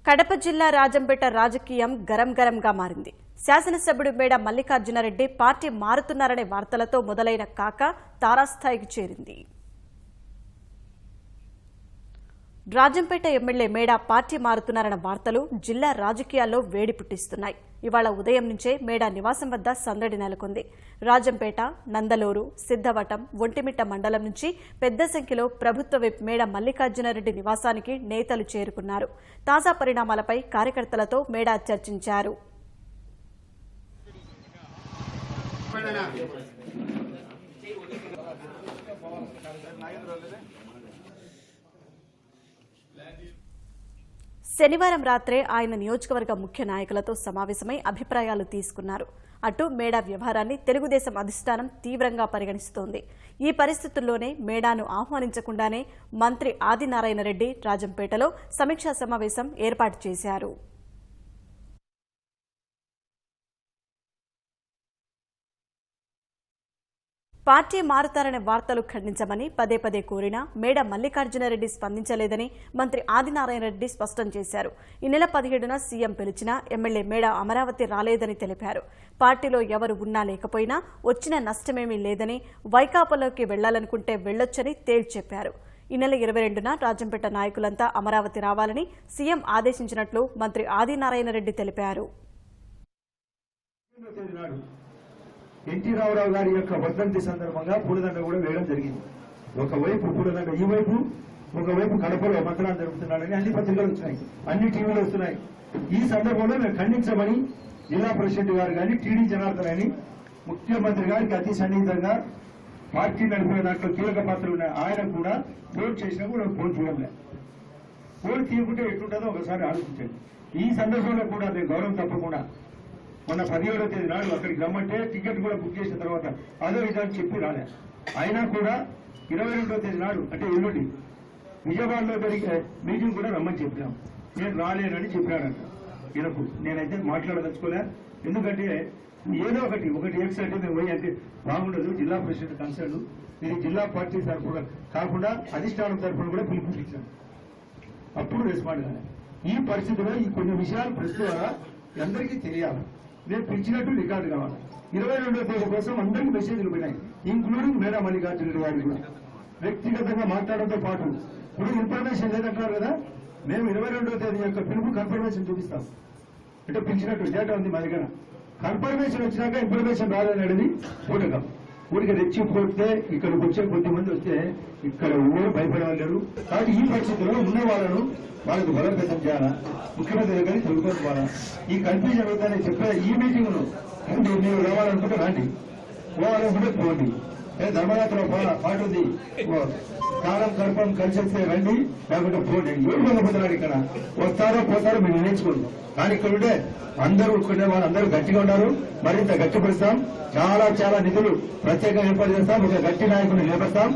కడప జిల్లా రాజంపేట రాజకీయం గరంగా మారింది. శాసనసభ్యుడు మేడ మల్లికార్జునరెడ్డి పార్టీ మారుతున్నారనే వార్తలతో మొదలైన కాక తారాస్థాయికి చేరింది. రాజంపేట ఎమ్మెల్యే మేడ పార్టీ మారుతున్నారన్న వార్తలు జిల్లా రాజకీయాల్లో వేడి పుట్టిస్తున్నాయి. ఇవాళ ఉదయం నుంచే మేడ నివాసం వద్ద సందడి నెలకొంది. రాజంపేట, నందలూరు, సిద్ధవటం, ఒంటిమిట్ట మండలం నుంచి పెద్ద సంఖ్యలో ప్రభుత్వ విప్ మేడ మల్లికార్జునరెడ్డి నివాసానికి నేతలు చేరుకున్నారు. తాజా పరిణామాలపై కార్యకర్తలతో మేడ చర్చించారు. శనివారం రాత్రే ఆయన నియోజకవర్గ ముఖ్య నాయకులతో సమావేశమై అభిప్రాయాలు తీసుకున్నారు. అటు మేడా వ్యవహారాన్ని తెలుగుదేశం అధిష్టానం తీవ్రంగా పరిగణిస్తోంది. ఈ పరిస్థితుల్లోనే మేడాను ఆహ్వానించకుండానే మంత్రి ఆదినారాయణ రెడ్డి రాజంపేటలో సమీక్షా సమావేశం ఏర్పాటు చేశారు. పార్టీ మారుతారనే వార్తలు ఖండించమని పదే కోరినా మేడ మల్లికార్జునరెడ్డి స్పందించలేదని మంత్రి ఆదినారాయణ రెడ్డి స్పష్టం చేశారు. ఈ నెల 17న సీఎం పిలిచినా ఎమ్మెల్యే మేడ అమరావతి రాలేదని తెలిపారు. పార్టీలో ఎవరు ఉన్నా లేకపోయినా వచ్చిన నష్టమేమీ లేదని, వైకాపాలోకి వెళ్లాలనుకుంటే వెళ్లొచ్చని తేల్చి చెప్పారు. ఈ నెల 22న రాజంపేట నాయకులంతా అమరావతి రావాలని సీఎం ఆదేశించినట్లు మంత్రి ఆదినారాయణ రెడ్డి తెలిపారు. ఎన్టీ రామారావు గారి యొక్క వర్ధంతి సందర్భంగా పూలదండ కూడా వేయడం జరిగింది. ఒకవైపు పూలదండ ఈ వైపు, ఒకవైపు కడపలో మంత్రాలు జరుగుతున్నాడని అన్ని పత్రికలు వచ్చినాయి, అన్ని టీవీలు వస్తున్నాయి. ఈ సందర్భంలో మేము ఖండించమని జిల్లా ప్రెసిడెంట్ గారు కానీ, టీడీ జనార్దన్ అని ముఖ్యమంత్రి గారికి అతి సన్నిహితంగా పార్టీ నడిపే దాంట్లో కీలక పాత్రలు ఉన్నాయి. ఆయన కూడా ఫోన్ చేసినా కూడా ఫోన్ చూడలే. ఫోన్ తీయకుంటే ఎట్లుంటుందో ఒకసారి ఆలోచించండి. ఈ సందర్భంలో కూడా నేను గౌరవం తప్పకుండా మొన్న 17వ తేదీ నాడు అక్కడికి రమ్మంటే టికెట్ కూడా బుక్ చేసిన తర్వాత అదే విధానం చెప్పి రాలే. అయినా కూడా 22వ తేదీ నాడు అంటే ఎల్లుండి విజయవాడలో జరిగే మీటింగ్ కూడా రమ్మని చెప్పినాం. నేను రాలేనని చెప్పాడంట. ఈయనకు నేనైతే మాట్లాడదలుచుకోలే. ఎందుకంటే ఏదో ఒకటి ఎక్స్ అంటే మేము పోయి అంటే బాగుండదు. జిల్లా ప్రెసిడెంట్ కన్సర్న్ ఇది జిల్లా పార్టీ తరఫున కాకుండా అధిష్టానం తరఫున కూడా పిలుపునిచ్చాను. అప్పుడు రెస్పాండ్ కాలే. ఈ పరిస్థితిలో ఈ కొన్ని విషయాలు ప్రెస్ ద్వారా అందరికీ తెలియాలి. నేను పిలిచినట్టు రికార్డు కావాలి. 22వ తేదీ కోసం అందరికీ మెసేజ్లు పోయినాయి, ఇంక్లూడింగ్ మేడా మల్లికార్జున గారికి కూడా వ్యక్తిగతంగా మాట్లాడడంతో పాటు ఇప్పుడు ఇన్ఫర్మేషన్ లేదంటారు కదా, మేము 22వ తేదీ యొక్క పిలుపు కన్ఫర్మేషన్ చూపిస్తాం. అంటే పిలిచినట్టు డేటా ఉంది మా దగ్గర. కన్ఫర్మేషన్ వచ్చినాక ఇన్ఫర్మేషన్ రాలేననేది పూటకం. ఊరికి రెచ్చిపోతే ఇక్కడికి వచ్చే కొద్దిమంది వస్తే ఇక్కడ ఊరు భయపడే వాళ్ళు. కాబట్టి ఈ పరిస్థితుల్లో ఉన్న వాళ్ళకు బలోపేతం చేయాలా, ముఖ్యమంత్రి దగ్గర తెలుసుకోవాలా. ఈ కన్ఫ్యూజన్ అవుతానని చెప్పే ఈ మీటింగ్ లో మీరు రావాలనుకుంటే రండి, పోవాలనుకుంటే పోండి. ధర్మయాత్ర పాటు ఉంది, కాలం కల్పం కలిసి వస్తే రండి, లేకుంటే పోండి. ఎవరు బలపోతున్నారు ఇక్కడ, వస్తారో పోతారో మీరు నిర్ణయించుకోండి. కానీ ఇక్కడ ఉంటే అందరూ ఉట్టుకునే వాళ్ళు అందరూ గట్టిగా ఉన్నారు. మరింత గట్టిపరుస్తాం. చాలా నిధులు ప్రత్యేకంగా ఏర్పాటు చేస్తాం. ఒక గట్టి నాయకుడిని నిలబెడతాం.